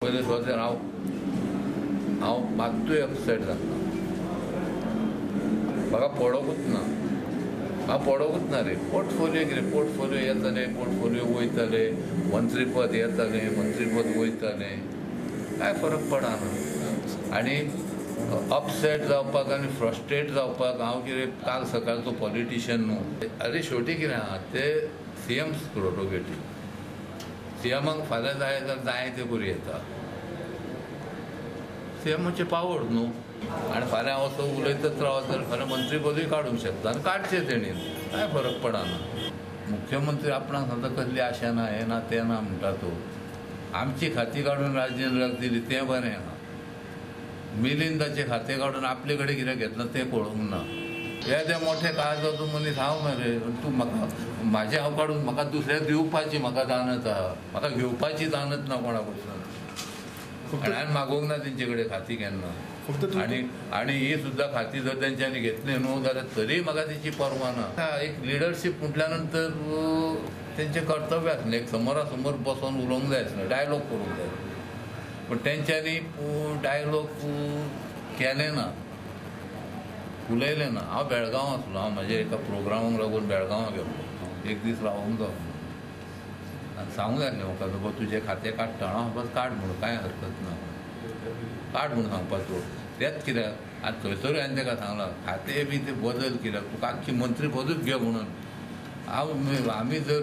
पयलीं सुवातेर हांव मात्तूय अपसेट जाता, म्हाका पडोंकूच ना, हांव पडोंकूच ना रे. पोर्टफोलियो कितें, पोर्टफोलियो येताले, पोर्टफोलियो वयताले, मंत्रीपद येतालें, मंत्रीपद वयतालें, कांय फरक पडना. आनी अपसेट जावपाक आनी फ्रस्ट्रेट जावपाक हांव कितें काल सकाळचो पॉलिटिशियन न्हू. आरे शेवटी कितें आहा ते सीएम प्रोरोगेटीव. सीएमाक फाल्यां जाय जाल्यार जाय तें करूं येता. सीएमाचे पावर न्हू. आनी फाल्यां हांव असो उलयतच रावत जाल्यार फाल्यां मंत्रीपदूय काडूंक शकता आनी काडचें तेणीन, कांय फरक पडना. मुख्यमंत्री आपणाक सांगता कसली आशा ना, हें ना तें ना म्हणटा तूं. आमची खातीं काडून राजेंद्राक दिली तें बरें आहा. मिलिंदाचे खातें काडून आपले कडेन कितें घेतलां तें कळूंक ना. येदे मोठे काळजाचो मनीस हांव मरे. तूं म्हाका म्हाजें हांव काडून म्हाका दुसऱ्याक दिवपाची म्हाका दानत आहा, म्हाका घेवपाची दानत ना कोणा कडसून. आनी हांवें मागोवंक ना तेंचे कडेन खातीं केन्ना. आनी ही सुद्दां खातीं जर तेंच्यांनी घेतली न्हू जाल्यार तरी म्हाका तेची पर्वा ना. एक लिडरशीप म्हटल्या नंतर तेंचें कर्तव्य आसलें, एक समोरा समोर बसोन उलोवंक जाय आसलें, डायलॉग करूंक जाय. पूण तेंच्यांनी डायलॉग केले ना, उलयलें ना. हांव बेळगांव आसलो, हांव म्हाज्या एका प्रोग्रामाक लागून बेळगांवां गेल्लो. एक दीस रावूंक जाय आनी सांगूंक जाय आसलें म्हाका बाबा तुजें खातें काडटा. हांव बस काड म्हणून, कांय हरकत ना, काड म्हणून सांगपाचो. तेंच कित्याक आनी थंयसरूय हांवें ताका सांगलां खातें बी तें बदल कित्याक, तुका आख्खी मंत्रीपदूच घे म्हणून. आमी जर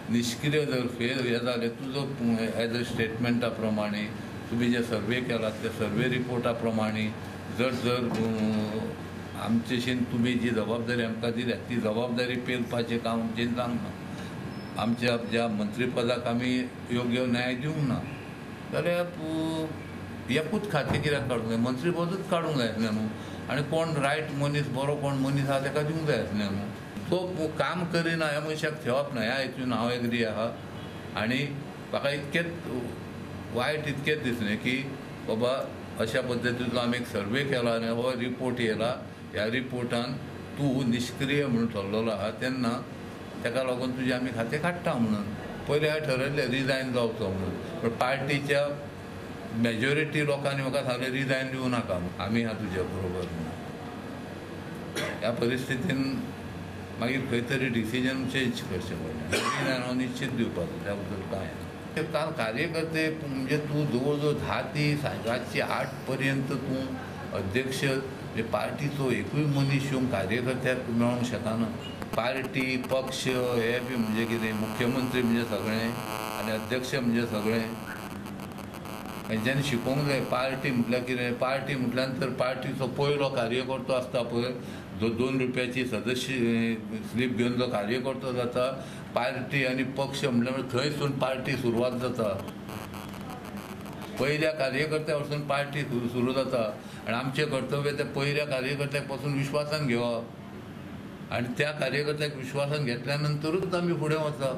निश्क्रीय जर फेल हें जालें तुजो एज अ स्टेटमेंटा प्रमाणे तुमी जे सर्वे केलात त्या सर्वे रिपोर्टा प्रमाणे जर आमचेशीन तुमी जी जबाबदारी आमकां दिल्या ती जबाबदारी पेलपाचें काम आमचें जावंक ना, आमच्या ज्या मंत्रीपदाक आमी योग्य न्याय दिवंक ना, जाल्यार एकूच खातें कित्याक काडूंक जाय, मंत्रीपदूच काडूंक जाय आसलें न्हू. आनी कोण रायट मनीस, बरो कोण मनीस आहा ताका दिवंक जाय आसलें न्हू. तो काम करिना ह्या मनशाक ठेवप ना, ह्या हेतून हांव एग्री आहा. आनी म्हाका इतकेंच वायट इतकेंच दिसलें की बाबा अशा पद्दतीचो आमी एक सर्वे केला आनी हो रिपोर्ट येयला, ह्या रिपोर्टान तूं निश्क्रीय म्हणून थरलेलो आहा तेन्ना ताका लागून तुजें आमी खातें काडटा म्हणून. पयलीं हांवें ठरयल्लें रिजायन जावचो म्हणून, पूण पार्टीच्या मेजॉरिटी लोकांनी म्हाका सांगलें रिजायन दिवं नाका, आमी आहा तुज्या बरोबर म्हणून. ह्या परिस्थितीन मागीर खंय तरी डिसिजन चेंज करचें पडलें. रिजायन हांव निश्चित दिवपाचो, त्या बद्दल कांय काल कार्यकर्ते म्हणजे तूं जवळ जवळ 10 ते रातची 8 पर्यंत तूं अध्यक्ष म्हणजे पार्टीचो एकूय मनीस येवन कार्यकर्त्याक मेळोंक शकना. पार्टी पक्ष हे बी म्हणजे कितें, मुख्यमंत्री म्हणजे सगळें आनी अध्यक्ष म्हणजे सगळें. हेंच्यांनी शिकोवंक जाय पार्टी म्हटल्यार कितें. पार्टी म्हटल्या नंतर पार्टीचो पयलो कार्यकर्तो आसता पळय, जो 2 रुपयाची सदस्य स्लीप घेवन जो कार्यकर्तो जाता, पार्टी आनी पक्ष म्हटल्यार थंयसून पार्टी सुरवात जाता. पयल्या कार्यकर्त्या वरसून पार्टी सुरू जाता. आनी आमचें कर्तव्य ते पयल्या कार्यकर्त्याक पासून विश्वासान घेवप आनी त्या कार्यकर्त्याक विश्वासान घेतल्या नंतरूच आमी फुडें वचप.